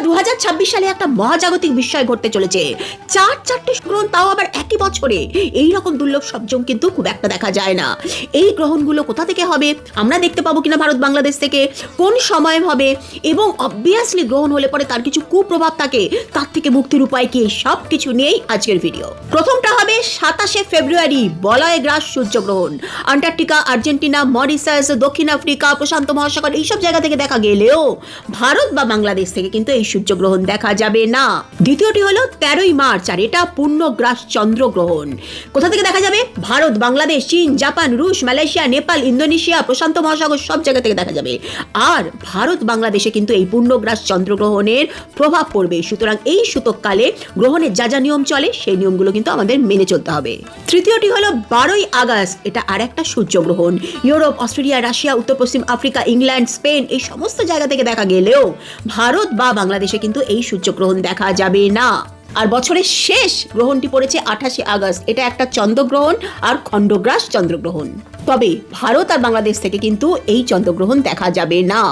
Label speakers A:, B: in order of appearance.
A: 2026 সালে একটা মহাজাগতিক বিষয় ঘটতে চলেছে। চারটে গ্রহণ, তাও আবার একই বছরে। এই রকম দুর্লভ সবজম কিন্তু খুব একটা দেখা যায় না। এই গ্রহণগুলো কোথা থেকে হবে, আমরা দেখতে পাবো কিনা ভারত বাংলাদেশ থেকে, কোন সময় হবে, এবং অবভিয়াসলি গ্রহণ হলে পরে তার কিছু কুপ্রভাব থাকে, তার থেকে মুক্তির উপায় কি, সব কিছু নিয়েই আজকের ভিডিও। প্রথমটা হবে 27 ফেব্রুয়ারি, বলয় গ্রাস সূর্যগ্রহণ। আন্টার্কটিকা, আর্জেন্টিনা, মরিশাস, দক্ষিণ আফ্রিকা, প্রশান্ত মহাসাগর এইসব জায়গা থেকে দেখা গেলেও ভারত বা বাংলাদেশ থেকে কিন্তু এই সূর্যগ্রহণ দেখা যাবে না। দ্বিতীয়টি হলো 13ই মার্চ, আর এটা পূর্ণগ্রাস চন্দ্রগ্রহণ। কোথা থেকে দেখা যাবে? ভারত, বাংলাদেশ, চীন, জাপান, রুশ, মালয়েশিয়া, নেপাল, ইন্দোনেশিয়া, প্রশান্ত মহাসাগর সব জায়গা থেকে দেখা যাবে। আর ভারত বাংলাদেশে কিন্তু এই পূর্ণগ্রাস চন্দ্রগ্রহণের প্রভাব পড়বে। সুতরাং এই সূতককালে গ্রহণের যা যা নিয়ম চলে সেই নিয়মগুলো কিন্তু আমাদের মেনে চলতে হবে। তৃতীয়টি হলো 12ই আগস্ট, এটা আর একটা সূর্যগ্রহণ। ইউরোপ, অস্ট্রেলিয়া, রাশিয়া, উত্তর পশ্চিম আফ্রিকা, ইংল্যান্ড, স্পেন এই সমস্ত জায়গা থেকে দেখা গেলেও ভারত বা বাংলাদেশে কিন্তু এই সূর্যগ্রহণ দেখা যাবে না। আর বছরের শেষ গ্রহণটি পড়েছে 28 আগস্ট, এটা একটা চন্দ্রগ্রহণ আর খণ্ডগ্রাস চন্দ্রগ্রহণ। তবে ভারত আর বাংলাদেশ থেকে কিন্তু এই চন্দ্রগ্রহণ দেখা যাবে না।